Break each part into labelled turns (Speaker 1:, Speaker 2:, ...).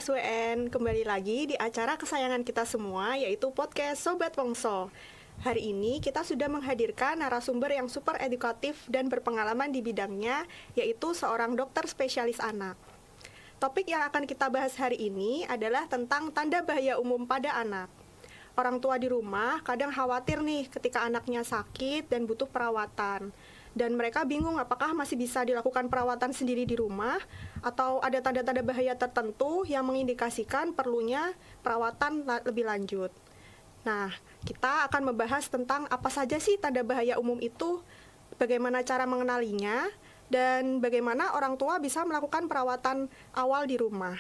Speaker 1: RSWN, kembali lagi di acara kesayangan kita semua, yaitu podcast Sobat Wongso. Hari ini kita sudah menghadirkan narasumber yang super edukatif dan berpengalaman di bidangnya, yaitu seorang dokter spesialis anak. Topik yang akan kita bahas hari ini adalah tentang tanda bahaya umum pada anak. Orang tua di rumah kadang khawatir nih ketika anaknya sakit dan butuh perawatan. Dan mereka bingung apakah masih bisa dilakukan perawatan sendiri di rumah atau ada tanda-tanda bahaya tertentu yang mengindikasikan perlunya perawatan lebih lanjut. Nah, kita akan membahas tentang apa saja sih tanda bahaya umum itu, bagaimana cara mengenalinya, dan bagaimana orang tua bisa melakukan perawatan awal di rumah.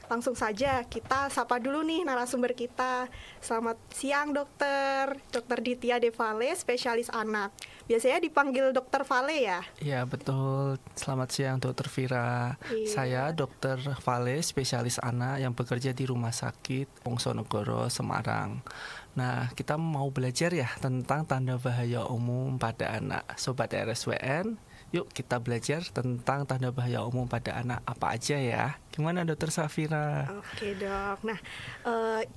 Speaker 1: Langsung saja kita sapa dulu nih narasumber kita. Selamat siang dokter Ditya Devale, spesialis anak. Biasanya dipanggil dokter Vale ya?
Speaker 2: Iya betul, selamat siang dokter Vira.
Speaker 1: Iya.
Speaker 2: Saya dokter Vale, spesialis anak yang bekerja di Rumah Sakit Wongsonegoro, Semarang. Nah, kita mau belajar ya tentang tanda bahaya umum pada anak. Sobat RSWN, yuk kita belajar tentang tanda bahaya umum pada anak apa aja ya. Gimana dokter Safira?
Speaker 1: Oke dok, nah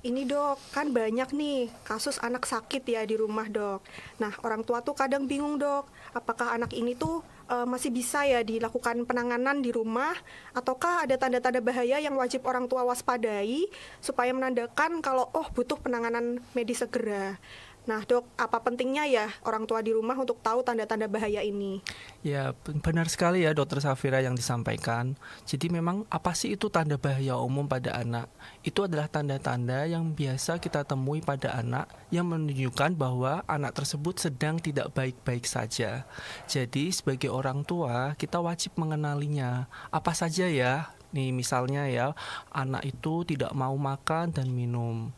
Speaker 1: ini dok, kan banyak nih kasus anak sakit ya di rumah dok. Nah orang tua tuh kadang bingung dok, apakah anak ini tuh masih bisa ya dilakukan penanganan di rumah, ataukah ada tanda-tanda bahaya yang wajib orang tua waspadai supaya menandakan kalau butuh penanganan medis segera. Nah dok, apa pentingnya ya orang tua di rumah untuk tahu tanda-tanda bahaya ini?
Speaker 2: Ya benar sekali ya dokter Safira yang disampaikan. Jadi memang apa sih itu tanda bahaya umum pada anak? Itu adalah tanda-tanda yang biasa kita temui pada anak yang menunjukkan bahwa anak tersebut sedang tidak baik-baik saja. Jadi sebagai orang tua kita wajib mengenalinya. Apa saja ya? Nih misalnya ya, anak itu tidak mau makan dan minum.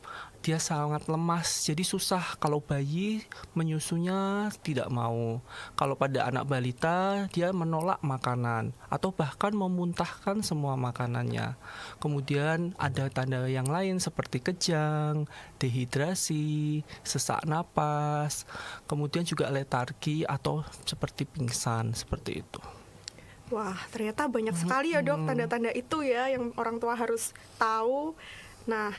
Speaker 2: Dia sangat lemas, jadi susah kalau bayi menyusunya tidak mau. Kalau pada anak balita, dia menolak makanan atau bahkan memuntahkan semua makanannya. Kemudian ada tanda yang lain seperti kejang, dehidrasi, sesak napas, kemudian juga letargi atau seperti pingsan, seperti itu.
Speaker 1: Wah, ternyata banyak sekali ya dok tanda-tanda itu ya yang orang tua harus tahu. Nah,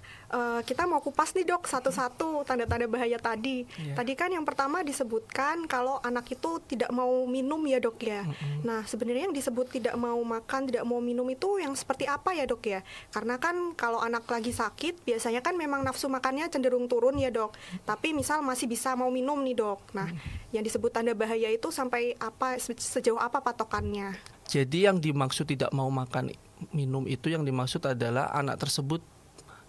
Speaker 1: kita mau kupas nih dok satu-satu tanda-tanda bahaya tadi.
Speaker 2: Yeah.
Speaker 1: Tadi kan yang pertama disebutkan kalau anak itu tidak mau minum ya dok ya. Nah, sebenarnya yang disebut tidak mau makan, tidak mau minum itu yang seperti apa ya dok ya? Karena kan kalau anak lagi sakit biasanya kan memang nafsu makannya cenderung turun ya dok. Tapi misal masih bisa mau minum nih dok. Nah, yang disebut tanda bahaya itu sampai apa, sejauh apa patokannya?
Speaker 2: Jadi yang dimaksud tidak mau makan minum itu yang dimaksud adalah anak tersebut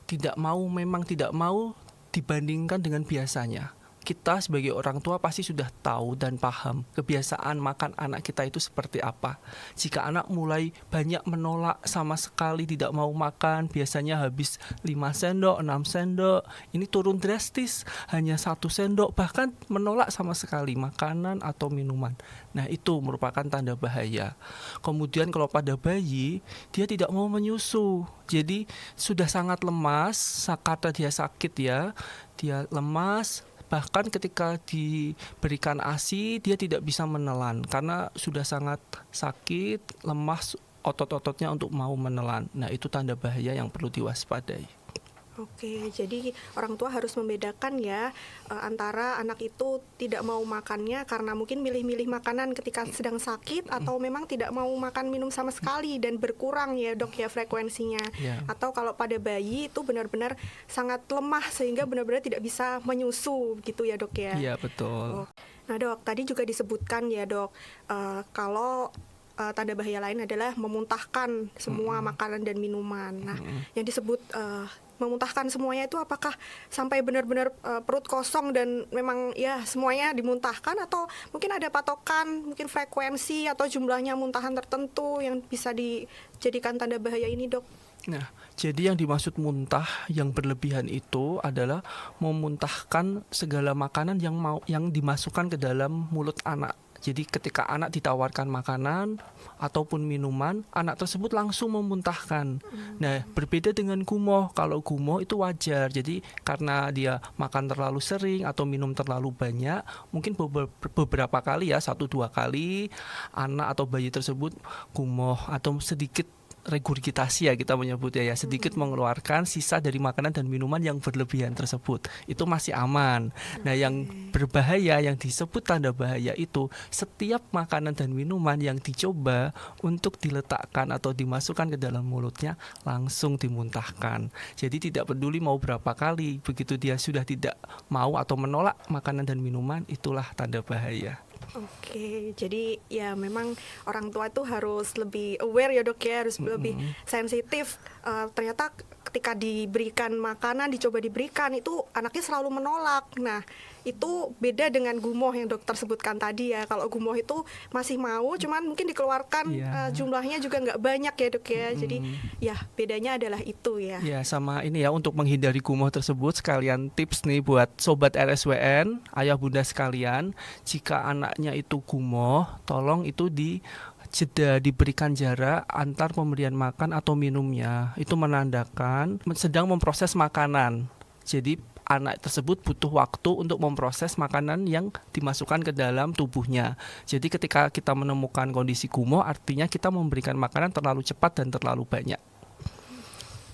Speaker 2: memang tidak mau dibandingkan dengan biasanya. Kita sebagai orang tua pasti sudah tahu dan paham kebiasaan makan anak kita itu seperti apa. Jika anak mulai banyak menolak sama sekali tidak mau makan, biasanya habis 5 sendok, 6 sendok, ini turun drastis, hanya 1 sendok, bahkan menolak sama sekali makanan atau minuman. Nah itu merupakan tanda bahaya. Kemudian kalau pada bayi, dia tidak mau menyusu. Jadi sudah sangat lemas, karena dia sakit ya, dia lemas. Bahkan ketika diberikan ASI dia tidak bisa menelan karena sudah sangat sakit, lemas otot-ototnya untuk mau menelan. Nah itu tanda bahaya yang perlu diwaspadai.
Speaker 1: Oke, jadi orang tua harus membedakan ya antara anak itu tidak mau makannya karena mungkin milih-milih makanan ketika sedang sakit atau memang tidak mau makan minum sama sekali dan berkurang ya dok ya frekuensinya.
Speaker 2: Yeah.
Speaker 1: Atau kalau pada bayi itu benar-benar sangat lemah sehingga benar-benar tidak bisa menyusu gitu ya dok ya.
Speaker 2: Iya betul.
Speaker 1: Nah dok, tadi juga disebutkan ya dok kalau tanda bahaya lain adalah memuntahkan semua makanan dan minuman. Nah, yang disebut memuntahkan semuanya itu apakah sampai benar-benar perut kosong dan memang ya semuanya dimuntahkan atau mungkin ada patokan, mungkin frekuensi atau jumlahnya muntahan tertentu yang bisa dijadikan tanda bahaya ini dok?
Speaker 2: Nah, jadi yang dimaksud muntah yang berlebihan itu adalah memuntahkan segala makanan yang dimasukkan ke dalam mulut anak. Jadi ketika anak ditawarkan makanan ataupun minuman, anak tersebut langsung memuntahkan. Nah, berbeda dengan gumoh. Kalau gumoh itu wajar. Jadi karena dia makan terlalu sering atau minum terlalu banyak, mungkin beberapa kali ya, 1-2 kali anak atau bayi tersebut gumoh atau sedikit regurgitasi ya kita menyebutnya ya, sedikit mengeluarkan sisa dari makanan dan minuman yang berlebihan tersebut, itu masih aman. Nah, yang berbahaya, yang disebut tanda bahaya itu setiap makanan dan minuman yang dicoba untuk diletakkan atau dimasukkan ke dalam mulutnya langsung dimuntahkan. Jadi tidak peduli mau berapa kali, begitu dia sudah tidak mau atau menolak makanan dan minuman, itulah tanda bahaya.
Speaker 1: Oke, jadi ya memang orang tua tuh harus lebih aware ya dok ya, harus lebih sensitif. Ternyata ketika diberikan makanan, dicoba diberikan, itu anaknya selalu menolak. Nah, itu beda dengan gumoh yang dokter sebutkan tadi ya. Kalau gumoh itu masih mau, cuman mungkin dikeluarkan jumlahnya juga nggak banyak ya dok ya. Jadi ya bedanya adalah itu ya.
Speaker 2: Ya, sama ini ya, untuk menghindari gumoh tersebut sekalian tips nih buat sobat RSWN, ayah bunda sekalian, jika anaknya itu gumoh, tolong itu jeda, diberikan jarak antar pemberian makan atau minumnya. Itu menandakan sedang memproses makanan. Jadi anak tersebut butuh waktu untuk memproses makanan yang dimasukkan ke dalam tubuhnya. Jadi ketika kita menemukan kondisi gumoh, artinya kita memberikan makanan terlalu cepat dan terlalu banyak.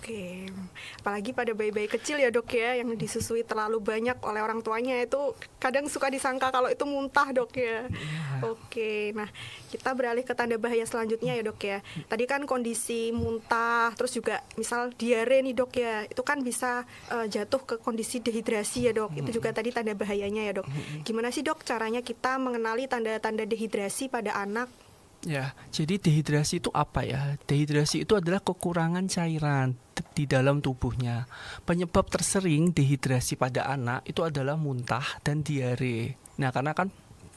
Speaker 1: Oke, apalagi pada bayi-bayi kecil ya dok ya, yang disusui terlalu banyak oleh orang tuanya, itu kadang suka disangka kalau itu muntah dok ya. Oke, nah kita beralih ke tanda bahaya selanjutnya ya dok ya. Tadi kan kondisi muntah, terus juga misal diare nih dok ya, itu kan bisa jatuh ke kondisi dehidrasi ya dok. Itu juga tadi tanda bahayanya ya dok. Gimana sih dok caranya kita mengenali tanda-tanda dehidrasi pada anak?
Speaker 2: Ya, jadi dehidrasi itu apa ya? Dehidrasi itu adalah kekurangan cairan di dalam tubuhnya. Penyebab tersering dehidrasi pada anak itu adalah muntah dan diare. Nah, karena kan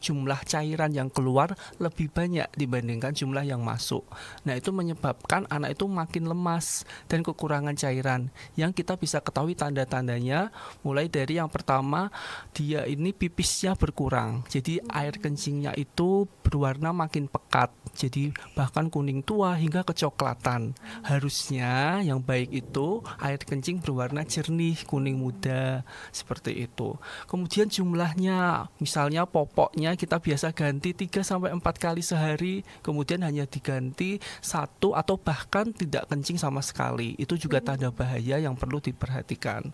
Speaker 2: jumlah cairan yang keluar lebih banyak dibandingkan jumlah yang masuk. Nah, itu menyebabkan anak itu makin lemas dan kekurangan cairan. Yang kita bisa ketahui tanda-tandanya mulai dari yang pertama, dia ini pipisnya berkurang. Jadi air kencingnya itu berwarna makin pekat. Jadi bahkan kuning tua hingga kecoklatan. Harusnya yang baik itu air kencing berwarna jernih, kuning muda, seperti itu. Kemudian jumlahnya, misalnya popoknya kita biasa ganti 3-4 kali sehari, kemudian hanya diganti 1 atau bahkan tidak kencing sama sekali. Itu juga tanda bahaya yang perlu diperhatikan.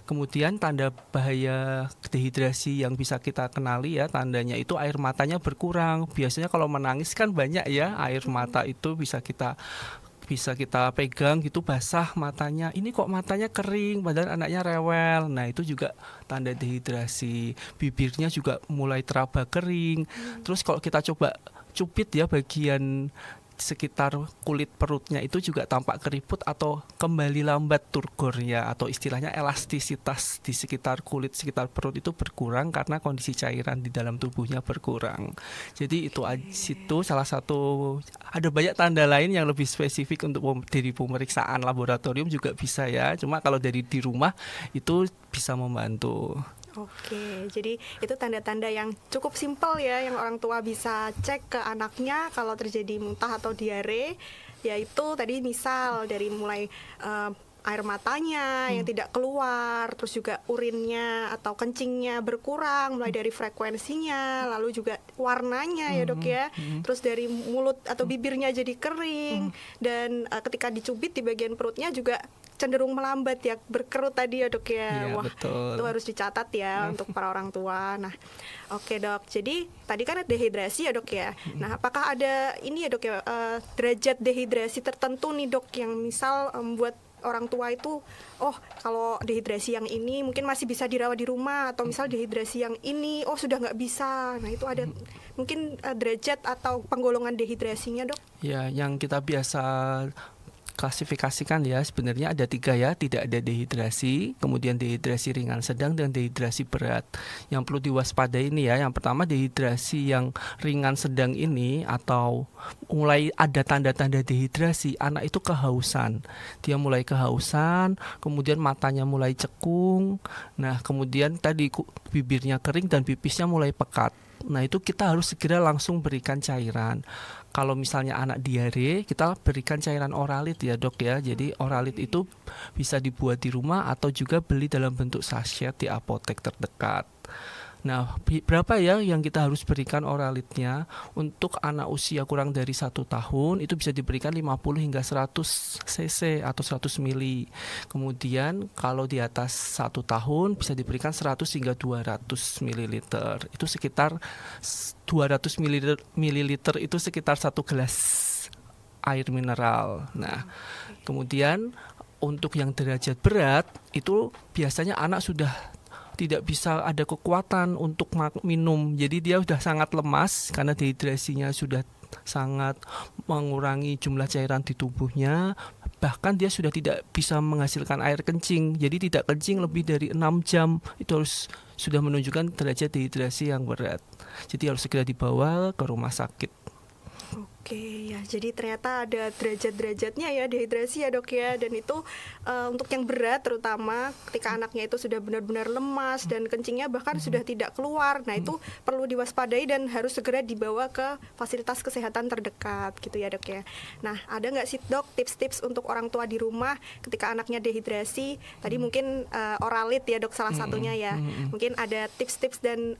Speaker 2: Kemudian tanda bahaya dehidrasi yang bisa kita kenali ya, tandanya itu air matanya berkurang. Biasanya kalau menangis kan banyak ya, air mata itu bisa kita pegang gitu, basah matanya. Ini kok matanya kering padahal anaknya rewel. Nah, itu juga tanda dehidrasi. Bibirnya juga mulai teraba kering. Terus kalau kita coba cupit ya bagian sekitar kulit perutnya, itu juga tampak keriput atau kembali lambat turgornya, atau istilahnya elastisitas di sekitar kulit, sekitar perut itu berkurang karena kondisi cairan di dalam tubuhnya berkurang. Jadi itu salah satu, ada banyak tanda lain yang lebih spesifik untuk dari pemeriksaan laboratorium juga bisa ya, cuma kalau dari di rumah itu bisa membantu.
Speaker 1: Oke, jadi itu tanda-tanda yang cukup simpel ya, yang orang tua bisa cek ke anaknya kalau terjadi muntah atau diare, yaitu tadi misal dari mulai air matanya yang tidak keluar, terus juga urinnya atau kencingnya berkurang, mulai dari frekuensinya, lalu juga warnanya ya dok ya, terus dari mulut atau bibirnya jadi kering, dan ketika dicubit di bagian perutnya juga cenderung melambat ya, berkerut tadi ya dok ya.
Speaker 2: Iya,
Speaker 1: Wah,
Speaker 2: betul.
Speaker 1: itu harus dicatat ya untuk para orang tua. Nah, oke dok, jadi tadi kan ada dehidrasi ya dok ya. Nah, apakah ada ini ya dok ya, derajat dehidrasi tertentu nih dok, yang misal membuat orang tua itu, oh kalau dehidrasi yang ini mungkin masih bisa dirawat di rumah, atau misal dehidrasi yang ini, oh sudah nggak bisa. Nah, itu ada mungkin derajat atau penggolongan dehidrasinya dok?
Speaker 2: Ya, yang kita biasa klasifikasikan ya, sebenarnya ada 3 ya, tidak ada dehidrasi, kemudian dehidrasi ringan sedang, dan dehidrasi berat. Yang perlu diwaspadai ini ya, yang pertama dehidrasi yang ringan sedang ini, atau mulai ada tanda-tanda dehidrasi, anak itu kehausan. Dia mulai kehausan, kemudian matanya mulai cekung, nah kemudian tadi bibirnya kering dan pipisnya mulai pekat. Nah, itu kita harus segera langsung berikan cairan. Kalau misalnya anak diare, kita berikan cairan oralit ya dok ya. Jadi oralit itu bisa dibuat di rumah atau juga beli dalam bentuk sachet di apotek terdekat. Nah, berapa ya yang kita harus berikan oralitnya? Untuk anak usia kurang dari 1 tahun itu bisa diberikan 50 hingga 100 cc atau 100 mili. Kemudian kalau di atas 1 tahun bisa diberikan 100 hingga 200 mililiter. Itu sekitar 200 mililiter itu sekitar 1 gelas air mineral. Nah, kemudian untuk yang derajat berat itu biasanya anak sudah tidak bisa ada kekuatan untuk minum. Jadi dia sudah sangat lemas karena dehidrasinya sudah sangat mengurangi jumlah cairan di tubuhnya. Bahkan dia sudah tidak bisa menghasilkan air kencing. Jadi tidak kencing lebih dari 6 jam. Itu harus sudah menunjukkan derajat dehidrasi yang berat. Jadi harus segera dibawa ke rumah sakit.
Speaker 1: Oke, ya jadi ternyata ada derajat-derajatnya ya dehidrasi ya dok ya, dan itu untuk yang berat terutama ketika anaknya itu sudah benar-benar lemas dan kencingnya bahkan sudah tidak keluar, nah itu perlu diwaspadai dan harus segera dibawa ke fasilitas kesehatan terdekat gitu ya dok ya. Nah ada nggak sih dok tips-tips untuk orang tua di rumah ketika anaknya dehidrasi? Tadi mungkin oralit ya dok salah satunya ya, mungkin ada tips-tips dan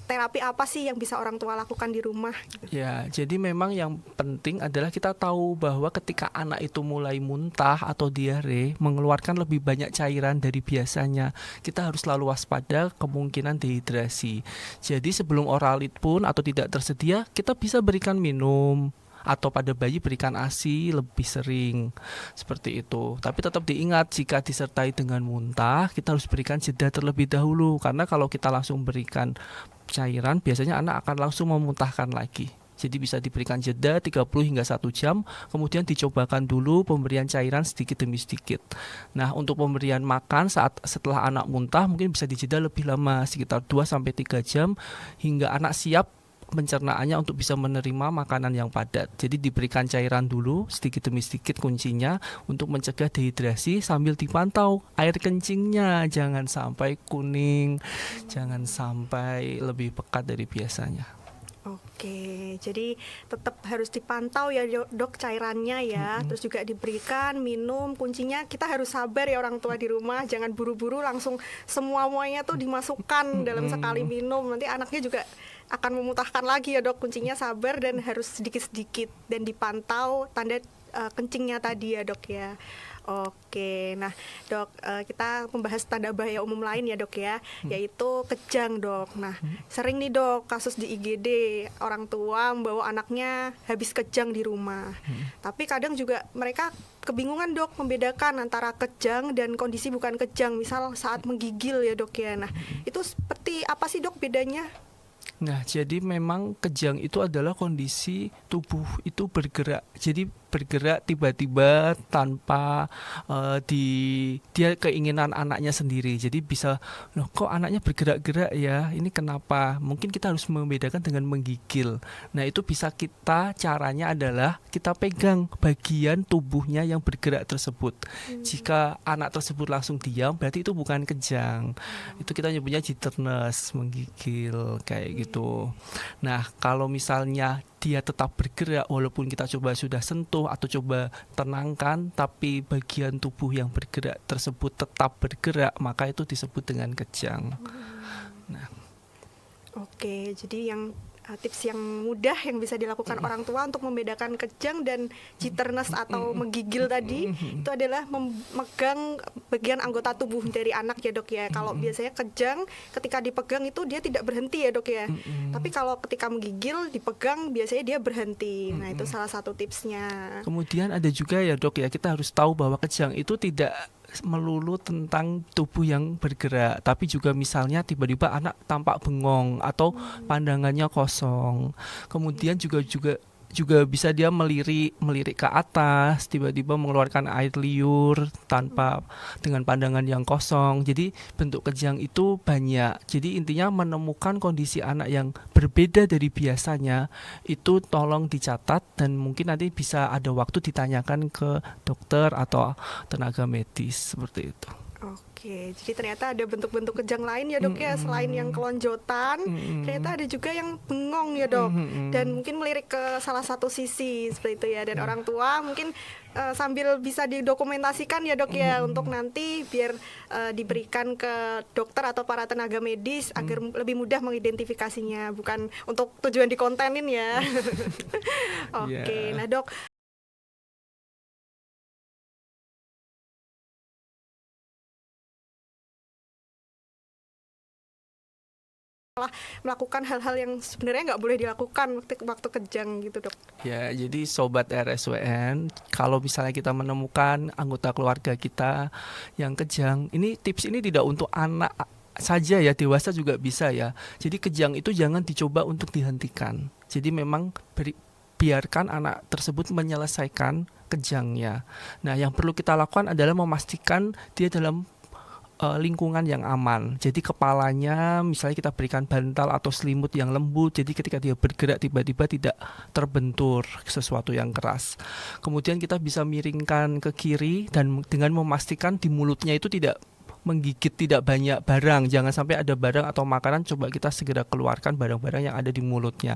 Speaker 1: terapi apa sih yang bisa orang tua lakukan di rumah?
Speaker 2: Ya, jadi memang yang penting adalah kita tahu bahwa ketika anak itu mulai muntah atau diare, mengeluarkan lebih banyak cairan dari biasanya, kita harus selalu waspada kemungkinan dehidrasi. Jadi sebelum oralit pun atau tidak tersedia, kita bisa berikan minum. Atau pada bayi berikan ASI lebih sering, seperti itu. Tapi tetap diingat jika disertai dengan muntah, kita harus berikan jeda terlebih dahulu. Karena kalau kita langsung berikan cairan, biasanya anak akan langsung memuntahkan lagi. Jadi bisa diberikan jeda 30 hingga 1 jam, kemudian dicobakan dulu pemberian cairan sedikit demi sedikit. Nah, untuk pemberian makan setelah anak muntah mungkin bisa dijeda lebih lama, sekitar 2-3 jam hingga anak siap pencernaannya untuk bisa menerima makanan yang padat. Jadi diberikan cairan dulu sedikit demi sedikit kuncinya untuk mencegah dehidrasi sambil dipantau air kencingnya jangan sampai kuning, jangan sampai lebih pekat dari biasanya.
Speaker 1: Oke, jadi tetap harus dipantau ya dok cairannya ya, terus juga diberikan minum, kuncinya kita harus sabar ya orang tua di rumah, jangan buru-buru langsung semuanya tuh dimasukkan dalam sekali minum, nanti anaknya juga akan memuntahkan lagi ya dok, kuncinya sabar dan harus sedikit-sedikit dan dipantau tanda kencingnya tadi ya dok ya. Oke, nah dok, kita membahas tanda bahaya umum lain ya dok ya, yaitu kejang dok. Nah sering nih dok kasus di IGD orang tua membawa anaknya habis kejang di rumah, tapi kadang juga mereka kebingungan dok membedakan antara kejang dan kondisi bukan kejang, misal saat menggigil ya dok ya. Nah itu seperti apa sih dok bedanya?
Speaker 2: Nah, jadi memang kejang itu adalah kondisi tubuh itu bergerak. Jadi bergerak tiba-tiba tanpa dia keinginan anaknya sendiri. Jadi bisa, loh kok anaknya bergerak-gerak ya? Ini kenapa? Mungkin kita harus membedakan dengan menggigil. Nah, itu bisa caranya adalah kita pegang bagian tubuhnya yang bergerak tersebut. Jika anak tersebut langsung diam, berarti itu bukan kejang. Itu kita nyebutnya jitterness, menggigil kayak gitu. Nah, kalau misalnya dia tetap bergerak walaupun kita coba sudah sentuh atau coba tenangkan, tapi bagian tubuh yang bergerak tersebut tetap bergerak, maka itu disebut dengan kejang. Nah.
Speaker 1: Oke, jadi yang tips yang mudah yang bisa dilakukan orang tua untuk membedakan kejang dan jitterness atau menggigil tadi itu adalah memegang bagian anggota tubuh dari anak ya dok ya. Kalau biasanya kejang ketika dipegang itu dia tidak berhenti ya dok ya, tapi kalau ketika menggigil dipegang biasanya dia berhenti. Nah itu salah satu tipsnya.
Speaker 2: Kemudian ada juga ya dok ya, kita harus tahu bahwa kejang itu tidak melulu tentang tubuh yang bergerak, tapi juga misalnya tiba-tiba anak tampak bengong atau pandangannya kosong. Kemudian juga bisa dia melirik ke atas, tiba-tiba mengeluarkan air liur tanpa dengan pandangan yang kosong. Jadi bentuk kejang itu banyak. Jadi intinya menemukan kondisi anak yang berbeda dari biasanya itu tolong dicatat dan mungkin nanti bisa ada waktu ditanyakan ke dokter atau tenaga medis seperti itu.
Speaker 1: Oke, Oke, jadi ternyata ada bentuk-bentuk kejang lain ya dok ya, selain yang kelonjotan, ternyata ada juga yang bengong ya dok, dan mungkin melirik ke salah satu sisi seperti itu ya, dan orang tua mungkin sambil bisa didokumentasikan ya dok ya, untuk nanti biar diberikan ke dokter atau para tenaga medis agar lebih mudah mengidentifikasinya, bukan untuk tujuan dikontenin ya. Oke, nah dok, melakukan hal-hal yang sebenarnya nggak boleh dilakukan waktu kejang gitu dok.
Speaker 2: Ya, jadi sobat RSWN, kalau misalnya kita menemukan anggota keluarga kita yang kejang, ini tips ini tidak untuk anak saja ya, dewasa juga bisa ya. Jadi kejang itu jangan dicoba untuk dihentikan. Jadi memang biarkan anak tersebut menyelesaikan kejangnya. Nah, yang perlu kita lakukan adalah memastikan dia dalam lingkungan yang aman. Jadi kepalanya misalnya kita berikan bantal atau selimut yang lembut, jadi ketika dia bergerak tiba-tiba tidak terbentur sesuatu yang keras. Kemudian kita bisa miringkan ke kiri dan dengan memastikan di mulutnya itu tidak menggigit, tidak banyak barang. Jangan sampai ada barang atau makanan, coba kita segera keluarkan barang-barang yang ada di mulutnya.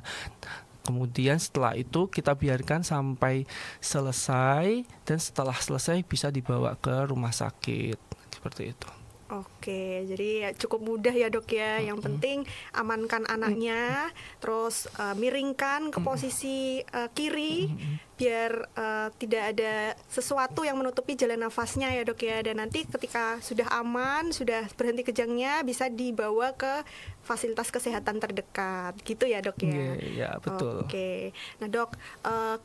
Speaker 2: Kemudian setelah itu kita biarkan sampai selesai, dan setelah selesai bisa dibawa ke rumah sakit. Seperti itu.
Speaker 1: Oke, jadi ya cukup mudah ya dok ya. Yang penting amankan anaknya, terus miringkan ke posisi kiri, biar tidak ada sesuatu yang menutupi jalan nafasnya ya dok ya. Dan nanti ketika sudah aman, sudah berhenti kejangnya, bisa dibawa ke fasilitas kesehatan terdekat, gitu ya dok ya.
Speaker 2: Iya, betul.
Speaker 1: Oke, nah dok,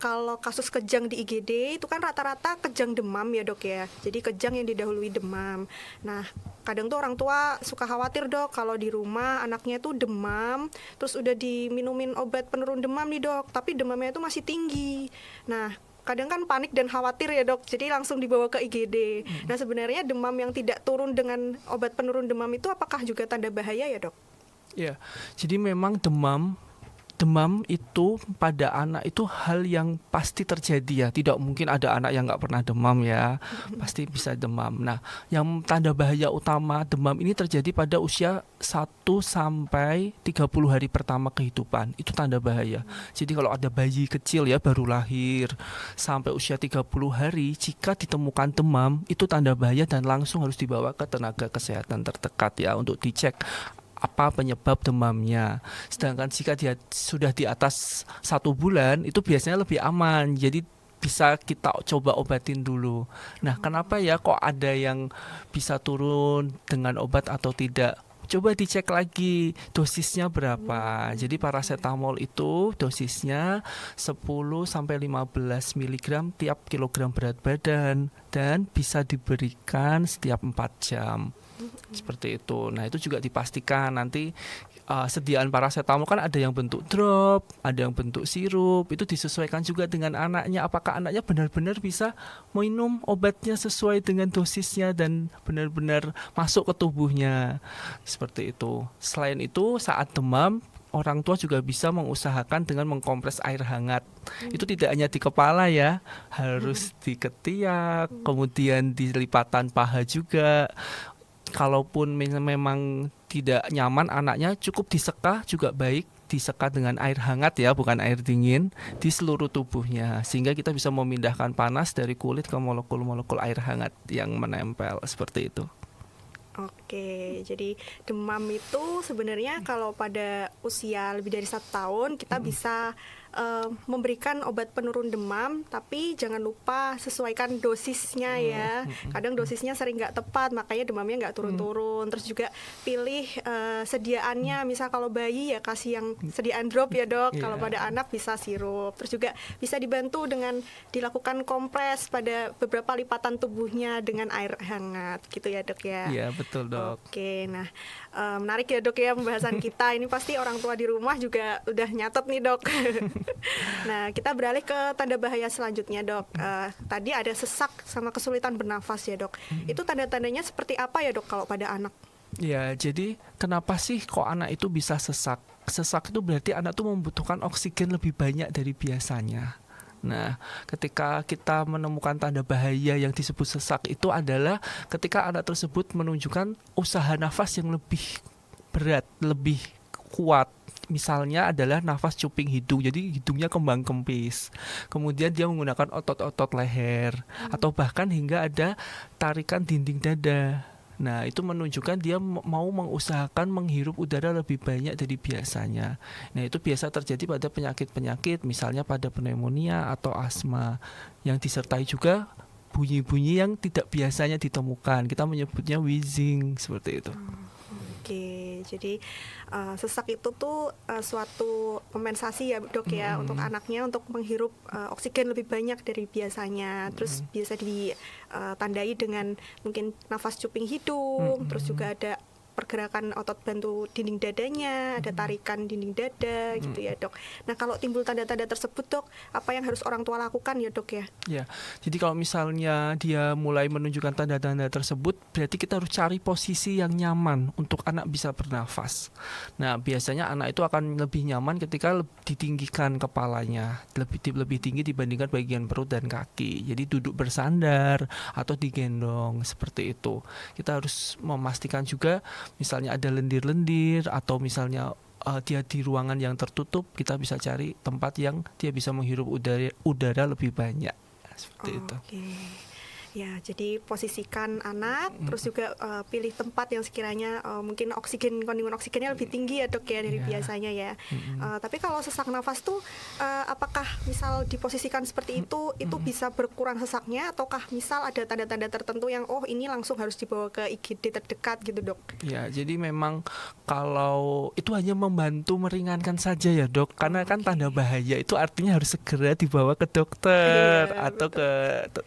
Speaker 1: kalau kasus kejang di IGD itu kan rata-rata kejang demam ya dok ya. Jadi kejang yang didahului demam. Nah, kadang tuh orang tua suka khawatir dok, kalau di rumah anaknya tuh demam, terus udah diminumin obat penurun demam nih dok, tapi demamnya itu masih tinggi. Nah, kadang kan panik dan khawatir ya dok, jadi langsung dibawa ke IGD. Nah, sebenarnya demam yang tidak turun dengan obat penurun demam itu apakah juga tanda bahaya ya dok?
Speaker 2: Ya, jadi memang demam itu pada anak itu hal yang pasti terjadi ya. Tidak mungkin ada anak yang nggak pernah demam ya. Pasti bisa demam. Nah, yang tanda bahaya utama demam ini terjadi pada usia 1 sampai 30 hari pertama kehidupan. Itu tanda bahaya. Jadi kalau ada bayi kecil ya baru lahir sampai usia 30 hari, jika ditemukan demam, itu tanda bahaya dan langsung harus dibawa ke tenaga kesehatan terdekat ya untuk dicek apa penyebab demamnya. Sedangkan jika dia sudah di atas 1 bulan, itu biasanya lebih aman. Jadi bisa kita coba obatin dulu. Nah, kenapa ya kok ada yang bisa turun dengan obat atau tidak? Coba dicek lagi dosisnya berapa. Jadi paracetamol itu dosisnya 10 sampai 15 mg tiap kilogram berat badan dan bisa diberikan setiap 4 jam. Seperti itu. Nah, itu juga dipastikan nanti sediaan paracetamol kan ada yang bentuk drop, ada yang bentuk sirup. Itu disesuaikan juga dengan anaknya, apakah anaknya benar-benar bisa minum obatnya sesuai dengan dosisnya dan benar-benar masuk ke tubuhnya. Seperti itu. Selain itu, saat demam orang tua juga bisa mengusahakan dengan mengkompres air hangat. Itu tidak hanya di kepala ya, harus di ketiak, kemudian di lipatan paha juga. Kalaupun memang tidak nyaman anaknya, cukup diseka juga baik, diseka dengan air hangat ya, bukan air dingin, di seluruh tubuhnya, sehingga kita bisa memindahkan panas dari kulit ke molekul-molekul air hangat yang menempel, seperti itu.
Speaker 1: Oke, jadi demam itu sebenarnya kalau pada usia lebih dari 1 tahun kita bisa memberikan obat penurun demam, tapi jangan lupa sesuaikan dosisnya ya. Kadang dosisnya sering nggak tepat, makanya demamnya nggak turun-turun. Terus juga pilih sediaannya, misal kalau bayi ya kasih yang sediaan drop ya dok. Kalau pada anak bisa sirup. Terus juga bisa dibantu dengan dilakukan kompres pada beberapa lipatan tubuhnya dengan air hangat, gitu ya dok ya.
Speaker 2: Iya betul dok.
Speaker 1: Oke, nah menarik ya dok ya pembahasan kita. Ini pasti orang tua di rumah juga udah nyatet nih dok. Nah, kita beralih ke tanda bahaya selanjutnya dok. Tadi ada sesak sama kesulitan bernafas ya dok. Itu tanda-tandanya seperti apa ya dok kalau pada anak?
Speaker 2: Ya, jadi kenapa sih kok anak itu bisa sesak? Sesak itu berarti anak tuh membutuhkan oksigen lebih banyak dari biasanya. Nah, ketika kita menemukan tanda bahaya yang disebut sesak itu adalah ketika anak tersebut menunjukkan usaha nafas yang lebih berat, lebih kuat. Misalnya adalah nafas cuping hidung, jadi hidungnya kembang kempis. Kemudian dia menggunakan otot-otot leher, atau bahkan hingga ada tarikan dinding dada. Nah, itu menunjukkan dia mau mengusahakan menghirup udara lebih banyak dari biasanya. Nah, itu biasa terjadi pada penyakit-penyakit, misalnya pada pneumonia atau asma, yang disertai juga bunyi-bunyi yang tidak biasanya ditemukan. Kita menyebutnya wheezing, seperti itu.
Speaker 1: Oke, jadi sesak itu tuh suatu kompensasi ya dok ya untuk anaknya untuk menghirup oksigen lebih banyak dari biasanya. Terus biasa ditandai dengan mungkin nafas cuping hidung, terus juga ada pergerakan otot bantu dinding dadanya, ada tarikan dinding dada gitu ya dok. Nah kalau timbul tanda-tanda tersebut dok, apa yang harus orang tua lakukan ya dok ya?
Speaker 2: Ya, jadi kalau misalnya dia mulai menunjukkan tanda-tanda tersebut, berarti kita harus cari posisi yang nyaman untuk anak bisa bernafas. Nah, biasanya anak itu akan lebih nyaman ketika ditinggikan kepalanya, lebih tinggi dibandingkan bagian perut dan kaki. Jadi duduk bersandar atau digendong seperti itu. Kita harus memastikan juga misalnya ada lendir-lendir atau misalnya dia di ruangan yang tertutup, kita bisa cari tempat yang dia bisa menghirup udara lebih banyak seperti itu.
Speaker 1: Ya, jadi posisikan anak, terus juga pilih tempat yang sekiranya mungkin kandungan oksigennya lebih tinggi ya dok ya dari biasanya ya. Tapi kalau sesak nafas tuh apakah misal diposisikan seperti itu bisa berkurang sesaknya, ataukah misal ada tanda-tanda tertentu yang ini langsung harus dibawa ke IGD terdekat gitu dok? Ya,
Speaker 2: jadi memang kalau itu hanya membantu meringankan saja ya dok, karena kan tanda bahaya itu artinya harus segera dibawa ke dokter atau ke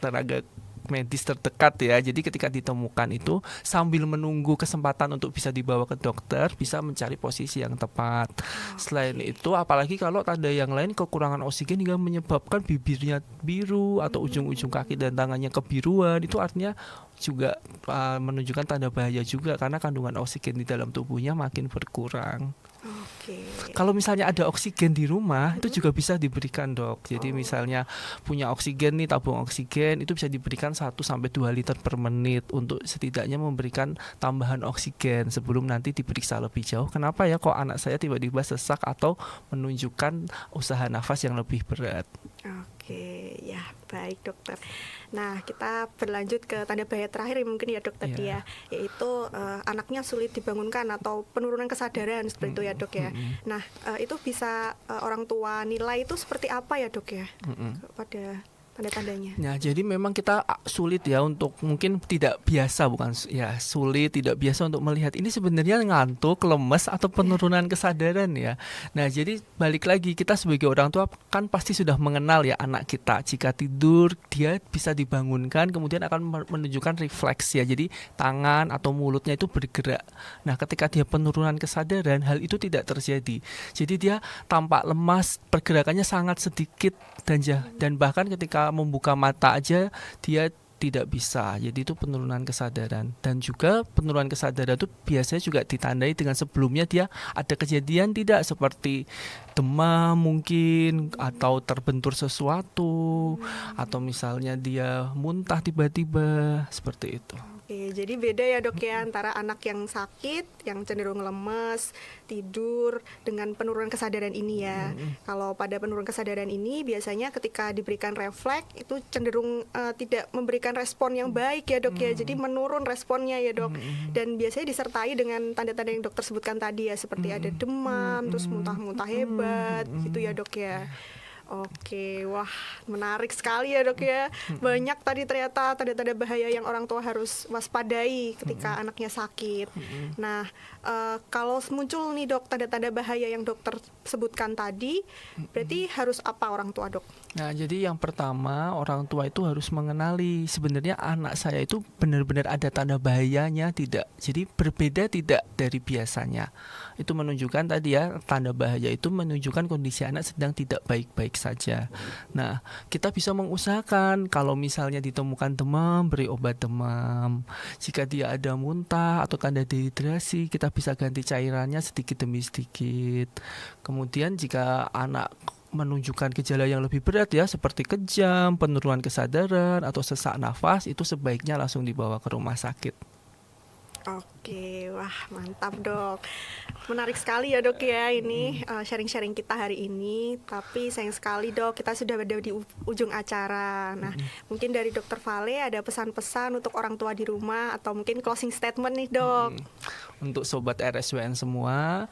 Speaker 2: tenaga medis terdekat ya. Jadi ketika ditemukan itu sambil menunggu kesempatan untuk bisa dibawa ke dokter, bisa mencari posisi yang tepat. Selain itu, apalagi kalau tanda yang lain kekurangan oksigen hingga menyebabkan bibirnya biru atau ujung-ujung kaki dan tangannya kebiruan, itu artinya juga menunjukkan tanda bahaya juga karena kandungan oksigen di dalam tubuhnya makin berkurang. Kalau misalnya ada oksigen di rumah itu juga bisa diberikan dok. Jadi misalnya punya oksigen nih, tabung oksigen itu bisa diberikan 1-2 liter per menit untuk setidaknya memberikan tambahan oksigen sebelum nanti diperiksa lebih jauh. Kenapa ya kok anak saya tiba-tiba sesak atau menunjukkan usaha nafas yang lebih berat.
Speaker 1: Oke, ya baik dokter. Nah kita berlanjut ke tanda bahaya terakhir mungkin ya dok tadi ya, yaitu anaknya sulit dibangunkan atau penurunan kesadaran seperti itu ya dok ya. Nah itu bisa orang tua nilai itu seperti apa ya dok ya pada tanda-tandanya?
Speaker 2: Nah, jadi memang kita sulit ya untuk mungkin tidak biasa sulit tidak biasa untuk melihat ini sebenarnya ngantuk, lemes atau penurunan kesadaran ya. Nah, jadi balik lagi kita sebagai orang tua kan pasti sudah mengenal ya anak kita. Jika tidur dia bisa dibangunkan, kemudian akan menunjukkan refleks ya. Jadi tangan atau mulutnya itu bergerak. Nah, ketika dia penurunan kesadaran, hal itu tidak terjadi. Jadi dia tampak lemas, pergerakannya sangat sedikit dan bahkan ketika membuka mata aja dia tidak bisa. Jadi itu penurunan kesadaran. Dan juga penurunan kesadaran itu biasanya juga ditandai dengan sebelumnya dia ada kejadian tidak seperti demam mungkin atau terbentur sesuatu atau misalnya dia muntah tiba-tiba seperti itu.
Speaker 1: Oke, jadi beda ya dok ya antara anak yang sakit, yang cenderung lemes, tidur dengan penurunan kesadaran ini ya. Kalau pada penurunan kesadaran ini biasanya ketika diberikan refleks itu cenderung tidak memberikan respon yang baik ya dok ya. Jadi menurun responnya ya dok. Dan biasanya disertai dengan tanda-tanda yang dokter sebutkan tadi ya, seperti ada demam, terus muntah-muntah hebat gitu ya dok ya. Oke, wah menarik sekali ya dok ya. Banyak tadi ternyata tanda-tanda bahaya yang orang tua harus waspadai ketika anaknya sakit. Nah, kalau muncul nih dok tanda-tanda bahaya yang dokter sebutkan tadi, berarti harus apa orang tua dok?
Speaker 2: Nah, jadi yang pertama orang tua itu harus mengenali sebenarnya anak saya itu benar-benar ada tanda bahayanya tidak. Jadi berbeda tidak dari biasanya. Itu menunjukkan tadi ya, tanda bahaya itu menunjukkan kondisi anak sedang tidak baik-baik saja. Nah, kita bisa mengusahakan kalau misalnya ditemukan demam, beri obat demam. Jika dia ada muntah atau tanda dehidrasi, kita bisa ganti cairannya sedikit demi sedikit. Kemudian jika anak menunjukkan gejala yang lebih berat ya, seperti kejang, penurunan kesadaran, atau sesak nafas, itu sebaiknya langsung dibawa ke rumah sakit.
Speaker 1: Oke, wah mantap dok. Menarik sekali ya dok ya ini sharing-sharing kita hari ini. Tapi sayang sekali dok, kita sudah berada di ujung acara. Nah, mungkin dari dokter Vale ada pesan-pesan untuk orang tua di rumah atau mungkin closing statement nih dok.
Speaker 2: Untuk sobat RSWN semua,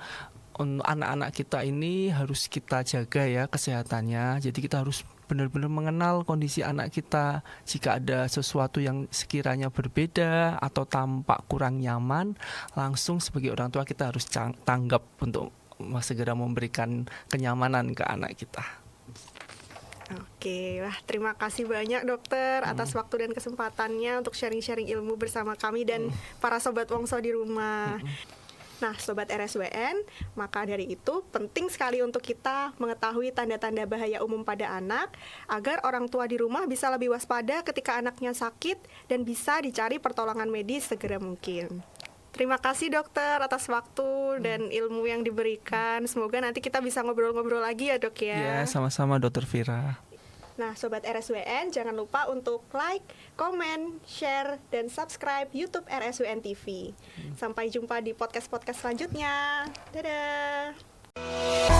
Speaker 2: anak-anak kita ini harus kita jaga ya kesehatannya. Jadi kita harus benar-benar mengenal kondisi anak kita. Jika ada sesuatu yang sekiranya berbeda atau tampak kurang nyaman, langsung sebagai orang tua kita harus tanggap untuk segera memberikan kenyamanan ke anak kita.
Speaker 1: Oke, wah terima kasih banyak dokter atas waktu dan kesempatannya untuk sharing-sharing ilmu bersama kami dan para sobat Wongso di rumah. Nah, Sobat RSWN, maka dari itu penting sekali untuk kita mengetahui tanda-tanda bahaya umum pada anak agar orang tua di rumah bisa lebih waspada ketika anaknya sakit dan bisa dicari pertolongan medis segera mungkin. Terima kasih dokter atas waktu dan ilmu yang diberikan. Semoga nanti kita bisa ngobrol-ngobrol lagi ya dok ya.
Speaker 2: Ya, sama-sama Dokter Vira.
Speaker 1: Nah, Sobat RSWN, jangan lupa untuk like, komen, share, dan subscribe YouTube RSWN TV. Sampai jumpa di podcast-podcast selanjutnya. Dadah!